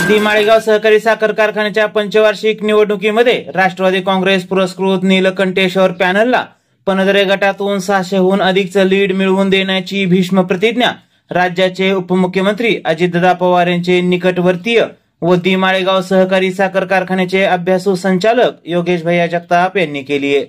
दी माळेगाव सहकारी साखर कारखान्याच्या पंचवार्षिक निवडणुकीमध्ये राष्ट्रवादी काँग्रेस पुरस्कृत नीलकंठेश्वर पॅनलला पनधरे गटातून 600हून अधिकचं लीड मिळवून देण्याची भीष्म प्रतिज्ञा राज्याचे उपमुख्यमंत्री अजितदादा पवार यांचे निकटवर्तीय व दी माळेगाव सहकारी साखर कारखान्याचे अभ्यासू संचालक योगेश भैया जगताप यांनी केली आहे।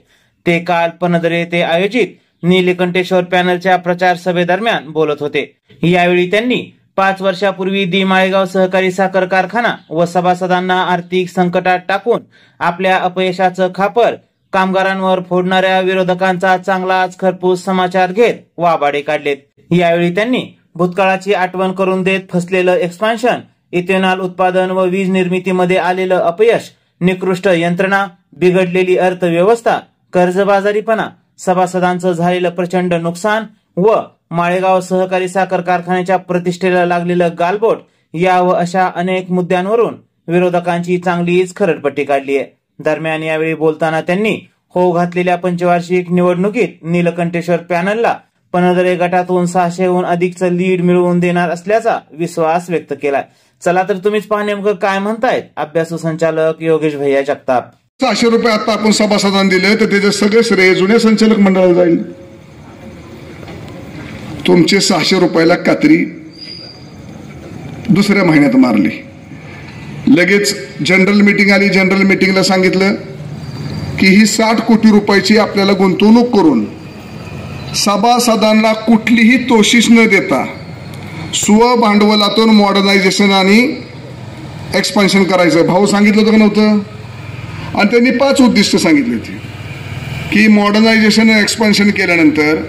ते काल पनधरे येथे आयोजित नीलकंठेश्वर पॅनलच्या प्रचार सभेदरम्यान बोलत होते। यावेळी त्यांनी 5 वर्षापूर्वी दी माळेगाव सहकारी साखर कारखाना व सभासदांना आर्थिक संकटात टाकून आपल्या अपयशाचं खापर कामगारांवर फोडणाऱ्या विरोधकांचा चांगलाच खरपूस समाचार घेत वाबाडे काढलेत। यावेळी त्यांनी भूतकाळाची आठवण करून देत फसलेलं एक्सपान्शन, इथेनॉल उत्पादन व वीज निर्मितीमध्ये आलेलं अपयश, निकृष्ट यंत्रणा, बिघडलेली अर्थव्यवस्था, कर्जबाजारीपणा, सभासदांचं झालेलं प्रचंड नुकसान व माळेगाव सहकारी साखर कारखान्याच्या प्रतिष्ठेला लागलेलं गालबोट या व अशा अनेक मुद्द्यांवरून विरोधकांची चांगलीच खरडपट्टी काढली आहे। दरम्यान यावेळी बोलताना त्यांनी होऊ घातलेल्या पंचवार्षिक निवडणुकीत नीलकंठेश्वर पॅनलला पनधरे गटातून 600हून अधिकचं लीड मिळवून देणार असल्याचा विश्वास व्यक्त केलाय। चला तर तुम्हीच पहा नेमकं काय म्हणतायत अभ्यासू संचालक योगेश भैया जगताप। 600 रुपये आता आपण सभासदांना दिले तर त्याचे सगळे श्रेय जुन्या संचालक मंडळाला जाईल। तुमचे 600 रुपयाला कात्री दुसऱ्या महिन्यात मारली, लगेच जनरल मीटिंग आली। जनरल मीटिंगला सांगितलं की ही 60 कोटी रुपयाची आपल्याला गुंतवणूक करून सभासदांना कुठलीही तोशीष न देता स्वभांडवलातून मॉडर्नायझेशन आणि एक्सपान्शन करायचं। भाऊ सांगितलं होतं का नव्हतं? आणि त्यांनी 5 उद्दिष्ट सांगितली होती की मॉडर्नायझेशन एक्सपान्शन केल्यानंतर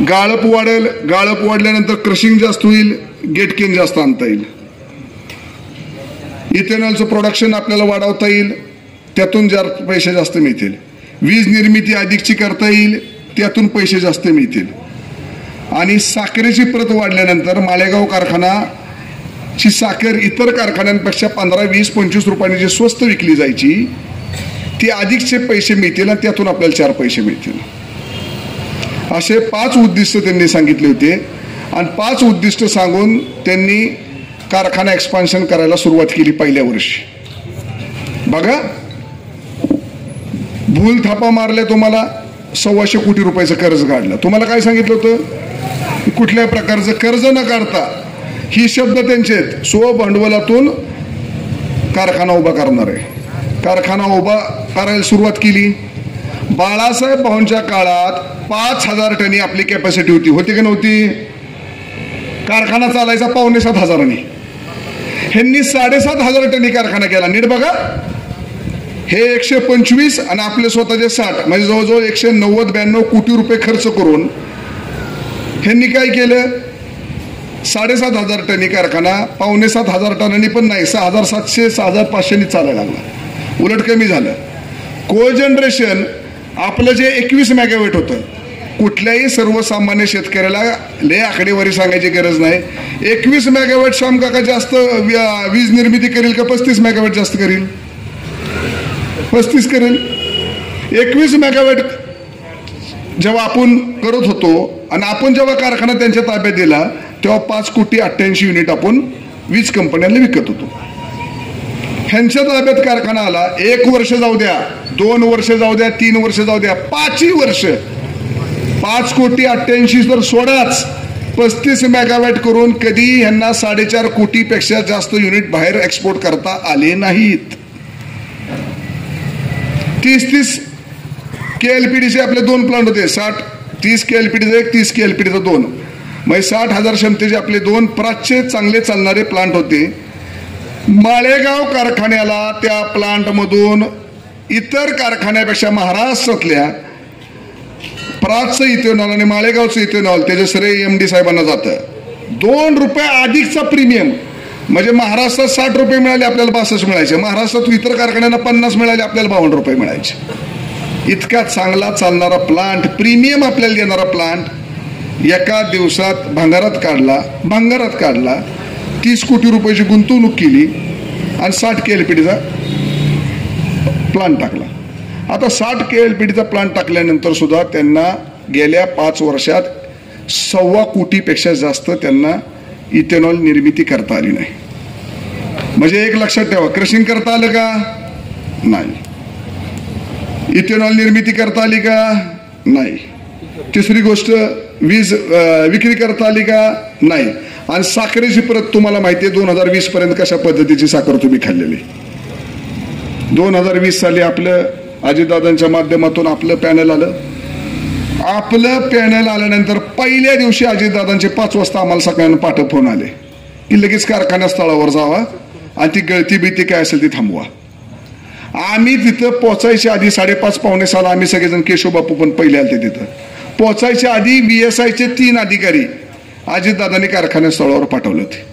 गाळप वाढेल, गाळप वाढल्यानंतर क्रशिंग जास्त होईल, गेटकेन जास्त आणता येईल, इथेनॉलचं प्रोडक्शन आपल्याला वाढवता येईल, त्यातून पैसे जास्त मिळतील, वीज निर्मिती अधिकची करता येईल, त्यातून पैसे जास्त मिळतील, आणि साखरेची प्रत वाढल्यानंतर माळेगाव कारखानाची साखर इतर कारखान्यांपेक्षा 15, 20, 25 रुपयांनी जी स्वस्त विकली जायची ती अधिकचे पैसे मिळतील आणि त्यातून आपल्याला 4 पैसे मिळतील। असे 5 उद्दिष्ट त्यांनी सांगितले होते आणि 5 उद्दिष्ट सांगून त्यांनी कारखाना एक्सपान्शन करायला सुरुवात केली पहिल्या वर्षी। बघा, भूल थापा मारल्या, तुम्हाला 125 कोटी रुपयाचं कर्ज काढलं। तुम्हाला काय सांगितलं होतं? कुठल्या प्रकारचं कर्ज न काढता, ही शब्द त्यांचे स्वभांडवलातून कारखाना उभा करणार आहे। कारखाना उभा करायला सुरुवात केली। बाळासाहेब भाऊंच्या काळात 5000 टनी आपली कॅपॅसिटी होती की नव्हती? कारखाना चालायचा 7,500 ह्यांनी 7,500 टनी कारखाना केला। नीट बघा, हे 125 आणि आपले स्वतःचे 60 म्हणजे जवळजवळ 190-92 कोटी रुपये खर्च करून ह्यांनी काय केलं? 7,500 टनी कारखाना 7,500 टनांनी पण नाही, 6,700 6,500 चालायला लागला, उलट कमी झालं। को जनरेशन आपलं जे 21 मेगावॅट होतं, कुठल्याही सर्वसामान्य शेतकऱ्याला लय आकडेवारी सांगायची गरज नाही। 21 मेगावॅट श्याम काका जास्त वीज निर्मिती करेल का 35 मेगावॅट जास्त करेल? 35 करेल। 21 मेगावॅट जेव्हा आपण करत होतो आणि आपण जेव्हा कारखाना त्यांच्या ताब्यात दिला तेव्हा 5,88,00,000 युनिट आपण वीज कंपन्यांना विकत होतो। ह्यांच्या ताब्यात कारखाना आला, 1 वर्ष जाऊ द्या, 2 वर्ष जाऊ द्या, 3 वर्ष जाऊ द्या, 5ही वर्ष 5,88,00,000 तर सोडाच, 35 मेगावॅट करून कधी ह्यांना 4.5 कोटीपेक्षा जास्त युनिट बाहेर एक्सपोर्ट करता आले नाहीत। 30 KLPDचे आपले 2 प्लांट होते, 30 KLPDचा 1, 30 KLPDचा 2, म्हणजे 60,000 क्षमतेचे आपले 2 प्राच्य चांगले चालणारे प्लांट होते। माळेगाव कारखान्याला त्या प्लांट मधून इतर कारखान्यापेक्षा महाराष्ट्रातल्या प्राच्य इथेनॉल आणि माळेगावचं इथेनॉल त्याचे श्रेय MD साहेबांना जातं। 2 रुपये अधिकचा प्रीमियम, म्हणजे महाराष्ट्रात 60 रुपये मिळाले आपल्याला 62 मिळायचे, महाराष्ट्रात इतर कारखान्यांना 50 मिळाले आपल्याला 52 रुपये मिळायचे। इतका चांगला चालणारा प्लांट, प्रीमियम आपल्याला देणारा प्लांट एका दिवसात भंगारात काढला। 30 कोटी रुपयाची गुंतवणूक केली आणि 60 KLPDचा प्लांट टाकला। आता 60 KLPDचा प्लांट टाकल्यानंतर सुद्धा त्यांना गेल्या 5 वर्षात 1.25 कोटीपेक्षा जास्त त्यांना इथेनॉल निर्मिती करता आली नाही। म्हणजे एक लक्षात ठेवा, क्रशिंग करता आलं का? नाही. इथेनॉल निर्मिती करता आली का? नाही. तिसरी गोष्ट, वीज विक्री करता आली का? नाही. आणि साखरेची परत तुम्हाला माहिती आहे 2020 पर्यंत कशा पद्धतीची साखर तुम्ही खाल्लेली. 2020 साली आपलं अजितदादांच्या माध्यमातून आपलं पॅनल आलं. आपलं पॅनल आल्यानंतर पहिल्या दिवशी अजितदादांचे 5 वाजता आम्हाला सगळ्यांना पाठव फोन आले की लगेच कारखाना स्थळावर जावा आणि ती गळती बिळती काय असेल ती थांबवा. आम्ही तिथं पोचायच्या आधी 5:30 पावणे 6 आम्ही सगळेजण, केशव बापू पण पहिले आले तिथं. पोचायच्या आधी VSIचे 3 अधिकारी अजितदादांनी कारखान्या स्थळावर पाठवले होते.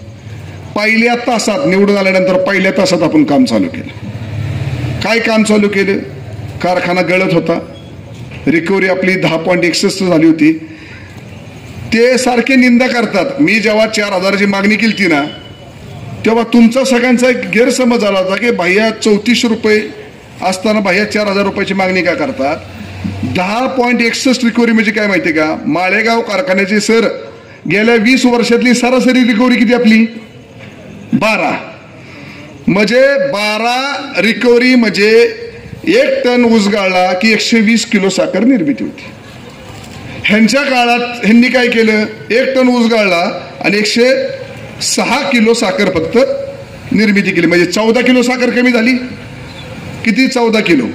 पहिल्या तासात निवडून आल्यानंतर पहिल्या तासात आपण काम चालू केलं. काय काम चालू केलं? कारखाना गळत होता, रिकव्हरी आपली 10.61 झाली होती. ते सारखे निंदा करतात. मी जेव्हा 4,000ची मागणी केली ना तेव्हा तुमचा सगळ्यांचा एक गैरसमज झाला होता की भैया 34 रुपये असताना भैया 4,000 रुपयाची मागणी का करतात. 10.61 रिकव्हरी म्हणजे काय माहिती का? माळेगाव कारखान्याची सर गेल्या 20 वर्षातली सरासरी रिकव्हरी किती आपली? 12. म्हणजे 12 रिकव्हरी म्हणजे 1 टन ऊस गाळला की 120 किलो साखर निर्मिती होती. ह्यांच्या काळात ह्यांनी काय केलं? 1 टन ऊस गाळला आणि 106 किलो साखर फक्त निर्मिती केली. म्हणजे 14 किलो साखर कमी झाली. किती? 14 किलो.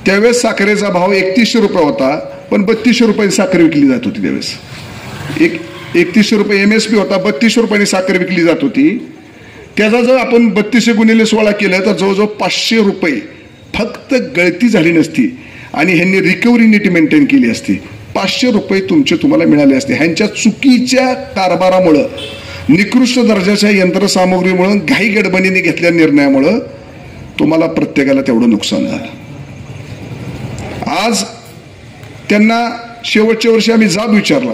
त्यावेळेस साखरेचा भाव 3100 रुपये होता, पण 3200 रुपये साखर विकली जात होती. त्यावेळेस 3100 रुपये MSP होता, 3200 रुपयांनी साखर विकली जात होती. त्याचा जर आपण 3200 गुणिले 16 केलं तर जवळजवळ 500 रुपये फक्त गळती झाली नसती आणि ह्यांनी रिकव्हरी नीट मेंटेन केली असती, 500 रुपये तुम्हाला मिळाले असते. ह्यांच्या चुकीच्या कारभारामुळं, निकृष्ट दर्जाच्या यंत्रसामुग्रीमुळं, घाई गडबडीने घेतलेल्या निर्णयामुळं तुम्हाला प्रत्येकाला तेवढं नुकसान झालं. आज त्यांना शेवटच्या वर्षी आम्ही जाब विचारला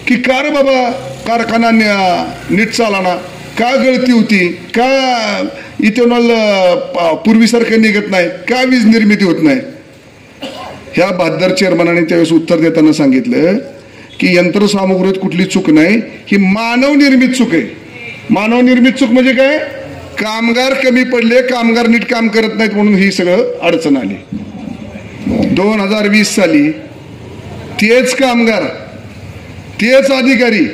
की का रे बाबा कारखाना नीट चालना, का गळती होती, का इथेनॉल पूर्वीसारखं निघत नाही, का वीज निर्मिती होत नाही. ह्या बहादर चेअरमनाने त्यावेळेस उत्तर देताना सांगितलं की यंत्रसामुग्रीत कुठली चूक नाही, ही मानव निर्मित चूक आहे. मानव निर्मित चूक म्हणजे काय? कामगार कमी पडले, कामगार नीट काम करत नाहीत म्हणून ही सगळं अडचण आली. 2020 साली तेच कामगार, तेच अधिकारी,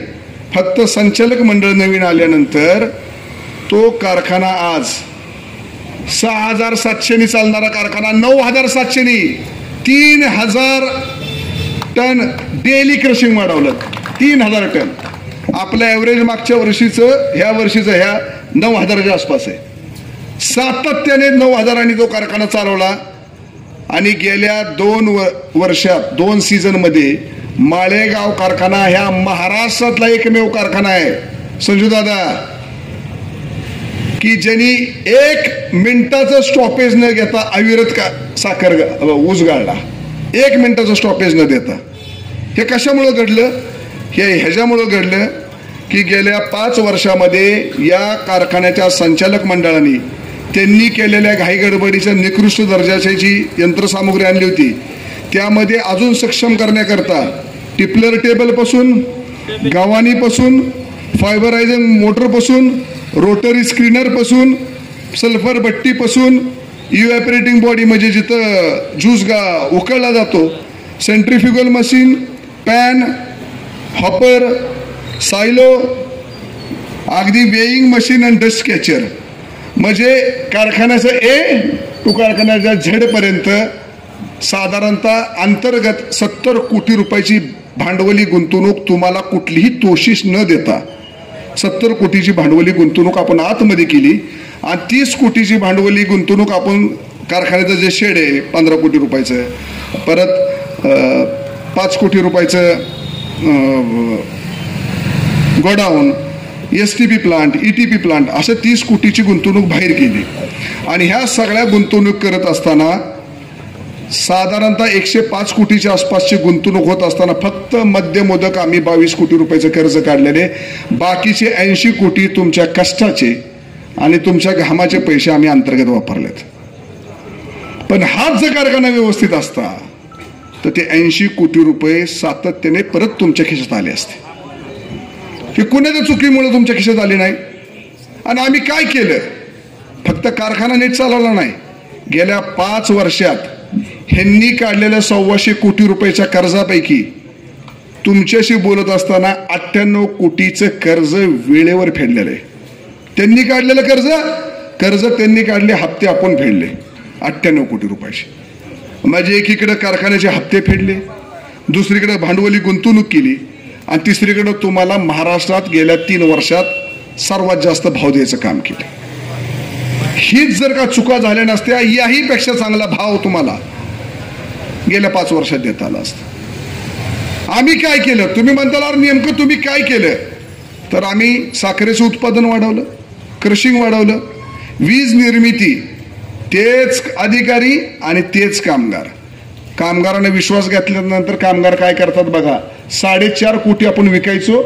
फक्त संचालक मंडळ नवीन आल्यानंतर तो कारखाना आज 6,700 चालणारा कारखाना 9,700 3,000 टन डेली क्रशिंग वाढवलं. 3,000 टन. आपलं ॲव्हरेज मागच्या वर्षीचं ह्या वर्षीचं ह्या 9,000च्या आसपास आहे. सातत्याने 9,000 तो कारखाना चालवला आणि गेल्या 2 वर्षात 2 सीझनमध्ये माळेगाव कारखाना ह्या महाराष्ट्रातला एकमेव कारखाना आहे संजू दादा की ज्यांनी 1 मिनिटाचं स्टॉपेज न घेता अविरत साखर ऊस गाळला. 1 मिनिटाचं स्टॉपेज न देता. हे कशामुळं घडलं? हे ह्याच्यामुळं घडलं की गेल्या 5 वर्षामध्ये या कारखान्याच्या संचालक मंडळाने त्यांनी केलेल्या घाईगडबडीच्या निकृष्ट दर्जाची जी यंत्रसामुग्री आणली होती त्यामध्ये अजून सक्षम करण्याकरता टिपलर टेबलपासून, गव्हाणीपासून, फायबरायझिंग मोटरपासून, रोटरी स्क्रीनरपासून, सल्फर भट्टीपासून, इव्हॅपरेटिंग बॉडी म्हणजे जिथं ज्यूस उकळला जातो, सेंट्रिफ्युगल मशीन, पॅन, हॉपर, सायलो, अगदी वेईंग मशीन आणि डस्ट कॅचर, म्हणजे कारखान्याचं A टू कारखान्याच्या Z पर्यंत साधारणतः अंतर्गत 70 कोटी रुपयाची भांडवली गुंतवणूक तुम्हाला कुठलीही तोशिष न देता 70 कोटीची भांडवली गुंतवणूक आपण आतमध्ये केली आणि 30 कोटीची भांडवली गुंतवणूक आपण कारखान्याचं जे शेड आहे 15 कोटी रुपयाचं, परत 5 कोटी रुपयाचं godown, STP plant, ETP plant, असं 30 कोटीची गुंतवणूक बाहेर केली. आणि ह्या सगळ्या गुंतवणूक करत असताना साधारणतः 105 कोटीच्या आसपासची गुंतवणूक होत असताना फक्त मध्य मुदक आम्ही 22 कोटी रुपयाचं कर्ज काढलेले, बाकीचे 80 कोटी तुमच्या कष्टाचे आणि तुमच्या घामाचे पैसे आम्ही अंतर्गत वापरलेत. पण हाच जर कारखाना व्यवस्थित असता तर ते 80 कोटी रुपये सातत्याने परत तुमच्या खिशात आले असते. हे कुणाच्या चुकीमुळे तुमच्या खिशात आले नाही. आणि आम्ही काय केलं? फक्त कारखाना नीट चालवला नाही, गेल्या 5 वर्षात ह्यांनी काढलेल्या 125 कोटी रुपयाच्या कर्जापैकी तुमच्याशी बोलत असताना 98 कोटीचं कर्ज वेळेवर फेडलेलं आहे. त्यांनी काढलेलं कर्ज त्यांनी काढले, हप्ते आपण फेडले 98 कोटी रुपयाचे. म्हणजे एकीकडे कारखान्याचे हप्ते फेडले, दुसरीकडे भांडवली गुंतवणूक केली आणि तिसरीकडे तुम्हाला महाराष्ट्रात गेल्या 3 वर्षात सर्वात जास्त भाव द्यायचं काम केलं. हीच जर का चुका झाल्या नसत्या, याही पेक्षा चांगला भाव तुम्हाला गेल्या 5 वर्षात देता आला असता. आम्ही काय केलं तुम्ही म्हणताल, नेमकं तुम्ही काय केलं? तर आम्ही साखरेचं उत्पादन वाढवलं, क्रशिंग वाढवलं, वीज निर्मिती तेच अधिकारी आणि तेच कामगार. कामगारांना विश्वास घेतल्यानंतर कामगार काय करतात बघा, 4.5 कोटी आपण विकायचो.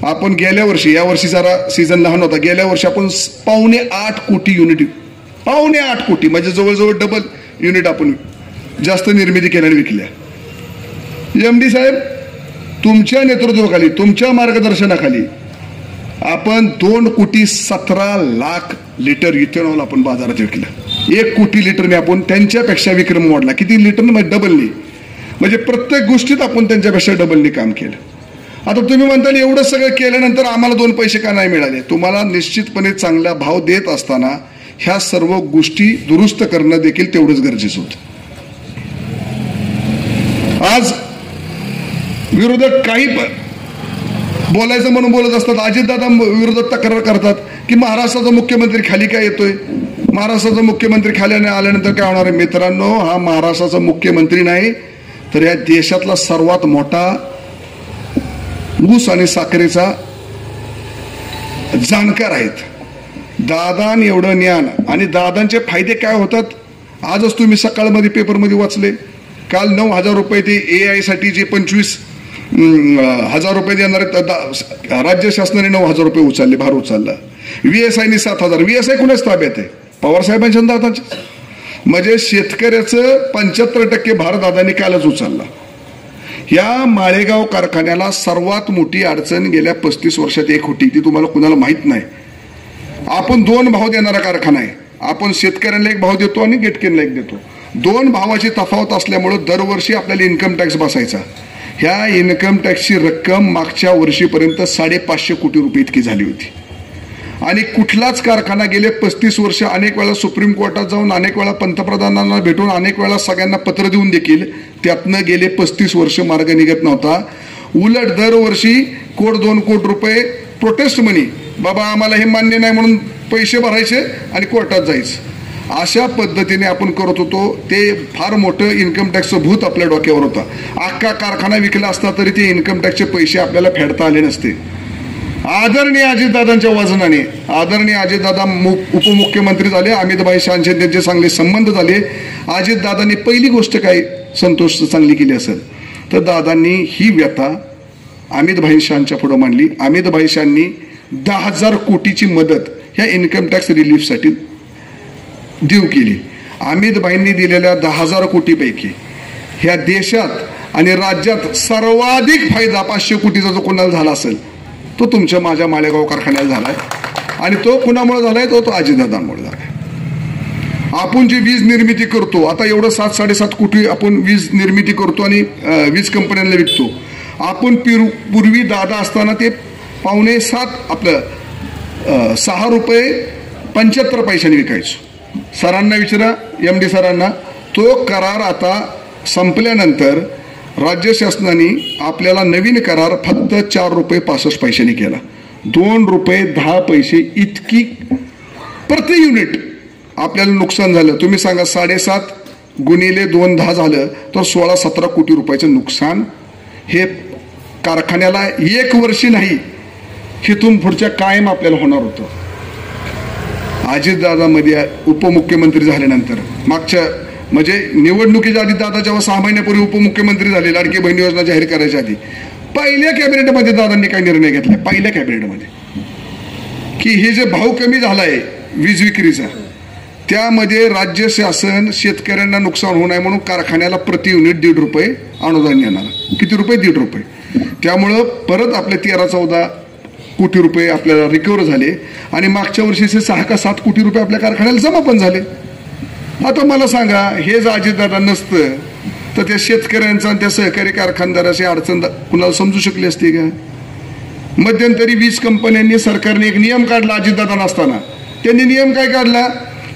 आपण गेल्या वर्षी, या वर्षी जरा सीझन लहान होता, गेल्या वर्षी आपण 8.25 कोटी युनिट, 8.25 कोटी म्हणजे जवळजवळ डबल युनिट आपण जास्त निर्मिती केल्याने विकल्या. MD साहेब, तुमच्या नेतृत्वाखाली, तुमच्या मार्गदर्शनाखाली आपण 2,17,00,000 लिटर इथेनॉल आपण बाजारात विकलं. 1 कोटी लिटरने आपण त्यांच्यापेक्षा विक्रम मोडला. किती लिटर? डबलनी. म्हणजे प्रत्येक गोष्टीत आपण त्यांच्यापेक्षा डबलनी काम केलं. आता तुम्ही म्हणताल एवढं सगळं केल्यानंतर आम्हाला 2 पैसे का नाही मिळाले? तुम्हाला निश्चितपणे चांगला भाव देत असताना ह्या सर्व गोष्टी दुरुस्त करणं देखील तेवढंच गरजेचं होतं. आज विरोधक काही बोलायचं म्हणून बोलत असतात. अजितदादा विरोधात तक्रार करतात की महाराष्ट्राचा मुख्यमंत्री खाली काय येतोय, महाराष्ट्राचा मुख्यमंत्री खाली आल्यानंतर काय होणार आहे? मित्रांनो, हा महाराष्ट्राचा मुख्यमंत्री नाही तर या देशातला सर्वात मोठा ऊस आणि साखरेचा जाणकार आहेत. दादांनी एवढं ज्ञान आणि दादांचे फायदे काय होतात आजच तुम्ही सकाळमध्ये पेपरमध्ये वाचले. काल 9,000 रुपये ते AI साठी जे 25,000 रुपये देणार आहेत, राज्य शासनाने 9,000 रुपये उचलले, भार उचलला. VSI 7,000. VSI कुणाच ताब्यात आहे? पवार साहेबांच्या दादांच्या. म्हणजे शेतकऱ्याचं 75% भार दादांनी कालच उचलला. या माळेगाव कारखान्याला सर्वात मोठी अडचण गेल्या 35 वर्षात एक होती, ती तुम्हाला कुणाला माहित नाही. आपण 2 भाव देणारा कारखाना आहे. आपण शेतकऱ्यांना एक भाव देतो आणि गेटकेनला एक देतो. 2 भावाची तफावत असल्यामुळे दरवर्षी आपल्याला इन्कम टॅक्स बसायचा. ह्या इन्कम टॅक्सची रक्कम मागच्या वर्षीपर्यंत 550 कोटी रुपये इतकी झाली होती. आणि कुठलाच कारखाना गेले 35 वर्ष अनेक वेळा सुप्रीम कोर्टात जाऊन, अनेक वेळा पंतप्रधानांना भेटून, अनेक वेळा सगळ्यांना पत्र देऊन देखील त्यातनं गेले 35 वर्ष मार्ग निघत नव्हता. उलट दरवर्षी 1.2 कोटी रुपये प्रोटेस्ट मनी, बाबा आम्हाला हे मान्य नाही म्हणून पैसे भरायचे आणि कोर्टात जायचं. अशा पद्धतीने आपण करत होतो. ते फार मोठं इन्कम टॅक्सचं भूत आपल्या डोक्यावर होतं. अख्खा कारखाना विकला असता तरी ते इन्कम टॅक्सचे पैसे आपल्याला फेडता आले नसते. आदरणीय अजितदादांच्या वजनाने आदरणीय अजितदादा उपमुख्यमंत्री झाले, अमितभाई शाहचे त्यांचे चांगले संबंध झाले. अजितदादांनी पहिली गोष्ट काय संतोष चांगली केली असेल तर दादांनी ही व्यथा अमितभाई शाहच्या पुढे मांडली. अमितभाई शाहनी 10,000 कोटीची मदत ह्या इन्कम टॅक्स रिलीफसाठी देऊ केली. अमितभाईंनी दिलेल्या 10,000 कोटीपैकी ह्या देशात आणि राज्यात सर्वाधिक फायदा 500 कोटीचा जो कोणाला झाला असेल तो तुमच्या माझ्या माळेगाव कारखान्याला झालाय. आणि तो कुणामुळे झालाय? तो अजितदादांमुळे झालाय. आपण जी वीज निर्मिती करतो, आता एवढं 7-7.5 कोटी आपण वीज निर्मिती करतो आणि वीज कंपन्यांना विकतो. आपण पूर्वी दादा असताना ते 6.25 आपलं 6 रुपये 75 पैशांनी विकायचो. सरांना विचारा, MD सरांना. तो करार आता संपल्यानंतर राज्य शासनाने आपल्याला नवीन करार फक्त 4 रुपये 65 पैशांनी केला. 2 रुपये 10 पैसे इतकी प्रति युनिट आपल्याला नुकसान झालं. तुम्ही सांगा, 7.5 गुणिले 2 10 झालं तर 16-17 कोटी रुपयाचं नुकसान हे कारखान्याला 1 वर्षी नाही, हिथून पुढच्या कायम आपल्याला होणार होतं. अजितदादामध्ये उपमुख्यमंत्री झाल्यानंतर मागच्या म्हणजे निवडणुकीच्या आधी दादा जेव्हा 6 महिन्यापूर्वी उपमुख्यमंत्री झाले, लाडकी बहीण योजना जाहीर करायच्या आधी, पहिल्या कॅबिनेटमध्ये दादांनी काय निर्णय घेतला? पहिल्या कॅबिनेटमध्ये की हे जे भाव कमी झालाय वीज विक्रीचा, त्यामध्ये राज्य शासन शेतकऱ्यांना नुकसान होऊ नये म्हणून कारखान्याला प्रति युनिट 1.5 रुपये अनुदान देणार. किती रुपये? 1.5 रुपये. त्यामुळं परत आपले 13-14 कोटी रुपये आपल्याला रिकव्हर झाले आणि मागच्या वर्षीचे 6 का 7 कोटी रुपये आपल्या कारखान्याला जमा पण झाले. आता मला सांगा, हे जर अजितदादा नसतं तर त्या शेतकऱ्यांचा आणि त्या सहकारी कारखानदाराची अडचण कुणाला समजू शकली असती का? मध्यंतरी वीज कंपन्यांनी, सरकारने एक नियम काढला अजितदादा नसताना. त्यांनी नियम काय काढला?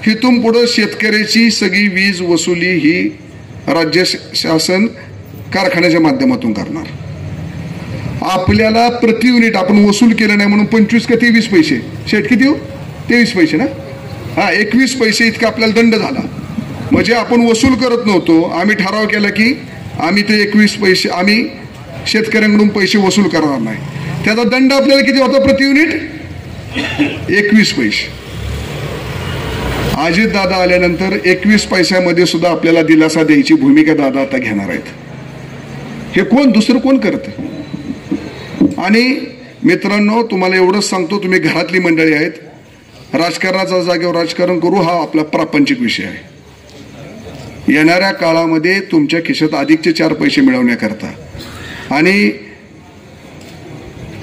इथून पुढे शेतकऱ्याची सगळी वीज वसुली ही राज्य शासन कारखान्याच्या माध्यमातून करणार. आपल्याला प्रति युनिट आपण वसूल केलं नाही म्हणून 25 का 23 पैसे, शेट किती हो, 23 पैसे ना, 21 पैसे इतका आपल्याला दंड झाला. म्हणजे आपण वसूल करत नव्हतो, आम्ही ठराव केला की आम्ही ते 21 पैसे आम्ही शेतकऱ्यांकडून पैसे वसूल करणार नाही. त्याचा दंड आपल्याला किती होता प्रति युनिट? 21 पैसे. अजितदादा आल्यानंतर 21 पैशामध्ये सुद्धा आपल्याला दिलासा द्यायची भूमिका दादा आता घेणार आहेत. हे कोण, दुसरं कोण करतं? आणि मित्रांनो, तुम्हाला एवढंच सांगतो, तुम्ही घरातली मंडळी आहेत, राजकारणाच्या जागेवर राजकारण करू हा आपला प्रापंचिक विषय आहे. येणाऱ्या काळामध्ये तुमच्या खिशात अधिकचे 4 पैसे मिळवण्याकरता आणि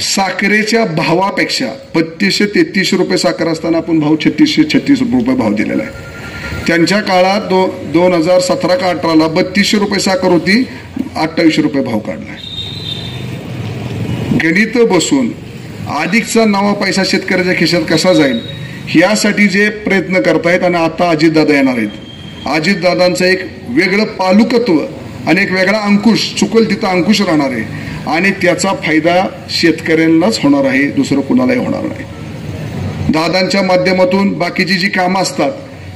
साखरेच्या भावापेक्षा 3233 रुपये साखर असताना आपण भाव 3636 रुपये भाव दिलेला आहे. त्यांच्या काळात 2017 का 18ला 3200 रुपये साखर होती, 2800 रुपये भाव काढलाय. गणित बसून अधिकचा नवा पैसा शेतकऱ्याच्या खिशात कसा जाईल यासाठी जे प्रयत्न करतायत. आणि आता अजितदादा येणार आहेत. अजितदादांचं एक वेगळं पालुकत्व आणि एक वेगळा अंकुश, चुकल तिथं अंकुश राहणार आहे आणि त्याचा फायदा शेतकऱ्यांनाच होणार आहे, दुसरं कुणालाही होणार नाही. दादांच्या माध्यमातून बाकीची जी कामं असतात,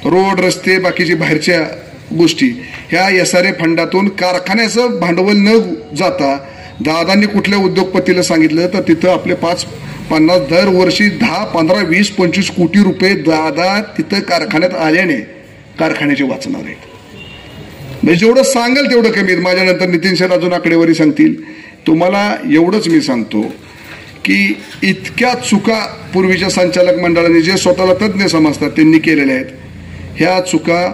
रोड रस्ते बाकीची बाहेरच्या गोष्टी, ह्या SRA फंडातून कारखान्याचं भांडवल न जाता दादांनी कुठल्या उद्योगपतीला सांगितलं तर तिथं आपले 5-50 दरवर्षी 10, 15, 20, 25 कोटी रुपये दादा तिथं कारखान्यात आल्याने कारखान्याचे वाचणार आहेत. म्हणजे जेवढं सांगाल तेवढं कमी. माझ्यानंतर नितीन शेठ अजून आकडेवारी सांगतील. तुम्हाला एवढंच मी सांगतो की इतक्या चुका पूर्वीच्या संचालक मंडळाने, जे स्वतःला तज्ज्ञ समजतात, त्यांनी केलेल्या आहेत. ह्या चुका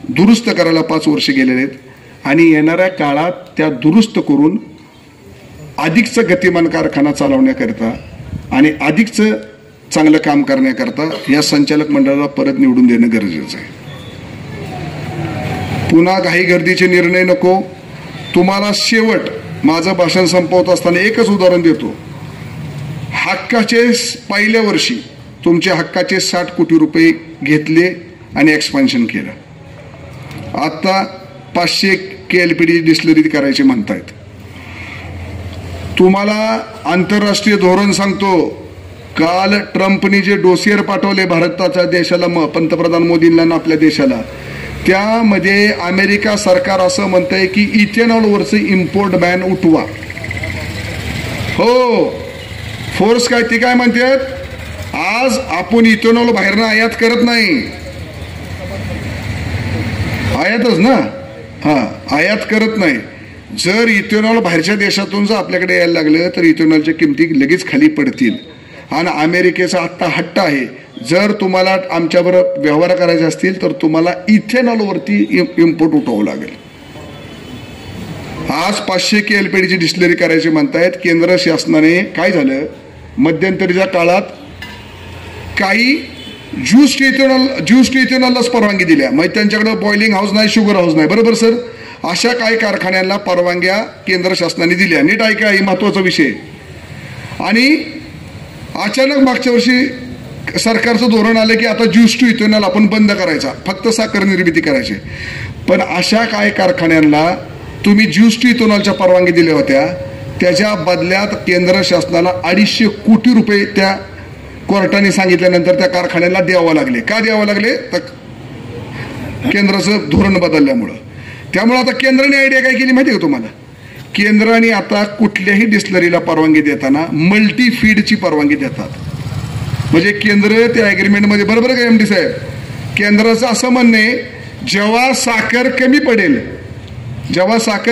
दुरुस्त करायला 5 वर्ष गेलेले आहेत आणि येणाऱ्या काळात त्या दुरुस्त करून अधिकचं गतिमान कारखाना चालवण्याकरता आणि अधिकचं चांगलं काम करण्याकरता या संचालक मंडळाला परत निवडून देणं गरजेचं आहे. पुन्हा घाई गर्दीचे निर्णय नको. तुम्हाला शेवट माझं भाषण संपवत असताना एकच उदाहरण देतो. हक्काचे पहिल्या वर्षी तुमच्या हक्काचे 60 कोटी रुपये घेतले आणि एक्सपान्शन केलं. आता 500 KLPD डिस्टिलरी करायची म्हणतायत. तुम्हाला आंतरराष्ट्रीय धोरण सांगतो. काल ट्रम्पने जे डोसियर पाठवले भारताच्या देशाला, पंतप्रधान मोदींना आपल्या देशाला, त्यामध्ये अमेरिका सरकार असं म्हणतंय की इथेनॉलवरचं इम्पोर्ट बॅन उठवा. हो, फोर्स काय ती काय म्हणतात, आज आपण इथेनॉल बाहेरनं आयात करत नाही, आयातच ना, आयात करत नाही. जर इथेनॉल बाहेरच्या देशातून जर आपल्याकडे यायला लागलं तर इथेनॉलच्या किमती लगेच खाली पडतील. आणि अमेरिकेचा आत्ता हट्ट आहे, जर तुम्हाला आमच्याबरोबर व्यवहार करायचे असतील तर तुम्हाला इथेनॉलवरती इम्पोर्ट उठवावं लागेल. आज 500 KLPDची डिस्टिलरी करायची म्हणतायत. केंद्र शासनाने काय झालं, मध्यंतरीच्या काळात काही ज्यूस टू इथेनॉललाच परवानगी दिल्या. मग त्यांच्याकडे बॉइलिंग हाऊस नाही, शुगर हाऊस नाही, बरोबर सर. अशा काही कारखान्यांना परवानग्या केंद्र शासनाने दिल्या. नीट ऐका, ही महत्वाचा विषय. आणि अचानक मागच्या वर्षी सरकारचं धोरण आलं की आता ज्यूस टू इथेनॉल आपण बंद करायचा, फक्त साखर निर्मिती करायची. पण अशा काही कारखान्यांना तुम्ही ज्यूस टू इथेनॉलच्या परवानगी दिल्या होत्या, त्याच्या बदल्यात केंद्र शासनाला 250 कोटी रुपये त्या कोर्टाने सांगितल्यानंतर त्या कारखान्याला द्यावं लागले. का द्यावं लागले, तर केंद्राचं धोरण बदलल्यामुळं. त्यामुळे आता केंद्राने आयडिया काय केली माहिती आहे का तुम्हाला, केंद्राने आता कुठल्याही डिस्टिलरीला परवानगी देताना मल्टी फीडची परवानगी देतात. म्हणजे केंद्र त्या अग्रीमेंटमध्ये, बरोबर आहे का MD साहेब, केंद्राचं असं म्हणणं आहे जेव्हा साखर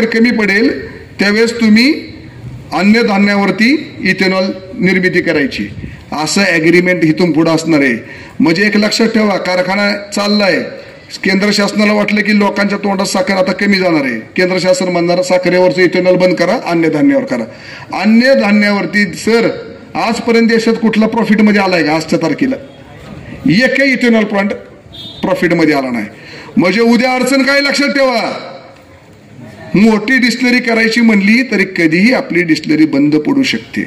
कमी पडेल त्यावेळेस तुम्ही अन्नधान्यावरती इथेनॉल निर्मिती करायची, असं ॲग्रीमेंट इथून पुढे असणार आहे. म्हणजे एक लक्षात ठेवा, कारखाना चाललाय, केंद्र शासनाला वाटलं की लोकांच्या तोंडात साखर आता कमी जाणार आहे, केंद्र शासन म्हणणार साखरेवरचं इथेनॉल बंद करा, अन्नधान्यावर करा. अन्नधान्यावरती सर आजपर्यंत देशात कुठला प्रॉफिटमध्ये आलाय का आजच्या तारखेला? एकही इथेनॉल प्लांट प्रॉफिटमध्ये आला नाही. म्हणजे उद्या अडचण काय लक्षात ठेवा, मोठी डिस्टिलरी करायची म्हणली तरी कधीही आपली डिस्टिलरी बंद पडू शकते.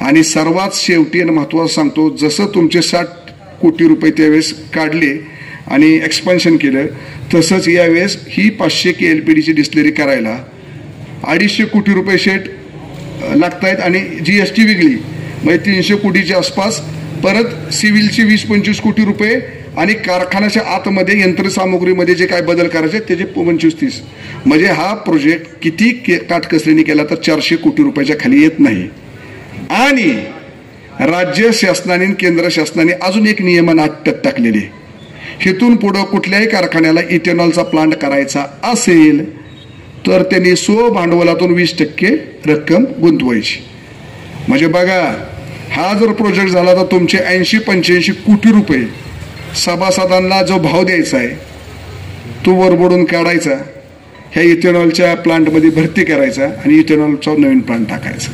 आणि सर्वात शेवटी आणि महत्वाचं सांगतो, जसं तुमचे 60 कोटी रुपये त्यावेळेस काढले आणि एक्सपान्शन केलं, तसंच यावेळेस ही 500 KLPDची डिस्टिलरी करायला 250 कोटी रुपये शेट लागतायत आणि GST वेगळी, म्हणजे 300 कोटीच्या आसपास. परत सिव्हिलची 20-25 कोटी रुपये आणि कारखान्याच्या आतमध्ये यंत्रसामुग्रीमध्ये जे काय बदल करायचे त्याचे 25-30. म्हणजे हा प्रोजेक्ट किती काटकसरीने केला तर 400 कोटी रुपयाच्या खाली येत नाही. आणि राज्य शासनाने केंद्र शासनाने अजून एक नियमन अट टाकलेले, हिथून पुढं कुठल्याही कारखान्याला इथेनॉलचा प्लांट करायचा असेल तर त्यांनी स्वभांडवलातून 20% रक्कम गुंतवायची. म्हणजे बघा, हा जर प्रोजेक्ट झाला तर तुमचे 80-85 कोटी रुपये सभासदांना जो भाव द्यायचा आहे तो वरबडून काढायचा, ह्या इथेनॉलच्या प्लांटमध्ये भरती करायचा आणि इथेनॉलचा नवीन प्लांट टाकायचा.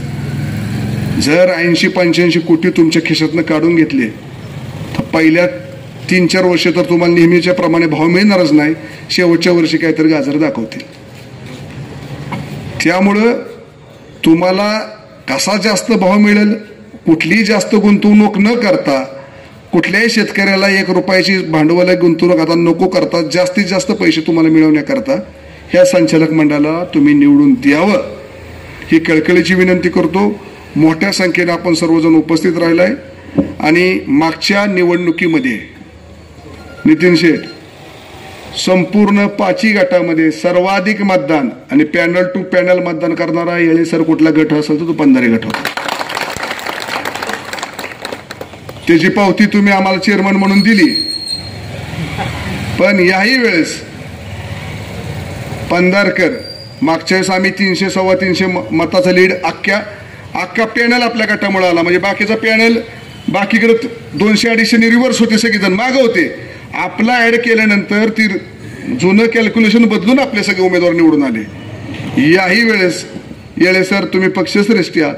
जर 80-85 कोटी तुमच्या खिशातनं काढून घेतले तर पहिल्या 3-4 वर्ष तर तुम्हाला नेहमीच्या प्रमाणे भाव मिळणारच नाही, शेवटच्या वर्षी काहीतरी गाजर दाखवतील. त्यामुळं तुम्हाला कसा जास्त भाव मिळेल, कुठलीही जास्त गुंतवणूक न करता, कुठल्याही शेतकऱ्याला 1 रुपयाची भांडवल गुंतवणूक आता नको करता, जास्तीत जास्त पैसे तुम्हाला मिळवण्याकरता ह्या संचालक मंडळाला तुम्ही निवडून द्यावं ही कळकळीची विनंती करतो. मोठ्या संख्येने आपण सर्वजण उपस्थित राहिलाय आणि मागच्या निवडणुकीमध्ये नितीन शेठ संपूर्ण 5 गटामध्ये सर्वाधिक मतदान आणि पॅनल टू पॅनल मतदान करणारा येळेसर कुठला गट असेल तर तो 15 गट होता. त्याची पावती तुम्ही आम्हाला चेअरमन म्हणून दिली, पण याही वेळेस पंधारकर मागच्या वेळेस आम्ही 300-325 मताचा लीड अख्खा पॅनल आपल्या गटामुळे आला. म्हणजे बाकीचा पॅनल बाकीकडे 200-250 रिव्हर्स होते, सगळेजण मागं होते. आपला ऍड केल्यानंतर ती जुनं कॅल्क्युलेशन बदलून आपले सगळे उमेदवार निवडून आले. याही वेळेस येळेसर तुम्ही पक्षश्रेष्ठी आहात,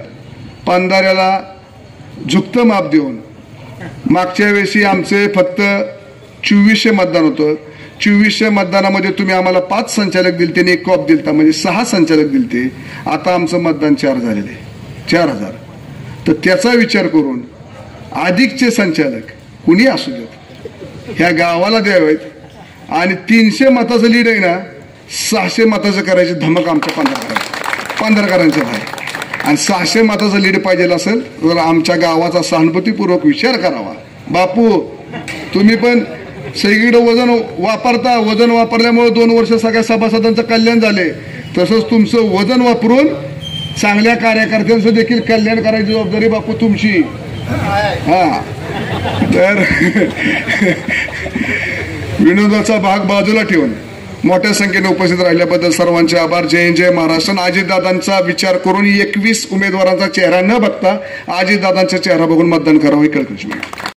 पंधाऱ्याला झुकतं माप देऊन मागच्या वेळेस आमचे फक्त 2400 मतदान होतं. 2400 मतदानामध्ये तुम्ही आम्हाला 5 संचालक दिलते आणि 1 कॉप दिलता, म्हणजे 6 संचालक दिलते. आता आमचं मतदान 4 झालेले, 4000. तर त्याचा विचार करून अधिकचे संचालक कुणी असू देत ह्या गावाला द्यावेत आणि 300 मताचं लीड आहे ना 600 मताचं करायची धमक आमच्या पंधरकरांच्या आहे. आणि 600 मताचं लीड पाहिजे असेल तर आमच्या गावाचा सहानुभूतीपूर्वक विचार करावा. बापू तुम्ही पण सगळीकडे वजन वापरता, वजन वापरल्यामुळे 2 वर्ष सगळ्या सभासदांचं कल्याण झाले. तसंच तुमचं वजन वापरून चांगल्या कार्यकर्त्यांचं देखील कल्याण करायची जबाबदारी बापू तुमची. हा तर विनोदाचा भाग बाजूला ठेवून मोठ्या संख्येने उपस्थित राहिल्याबद्दल सर्वांचे आभार. जय जय महाराष्ट्र. अजितदादांचा विचार करून 21 उमेदवारांचा चेहरा न बघता अजितदादांचा चेहरा बघून मतदान करावं ही कळकळीची.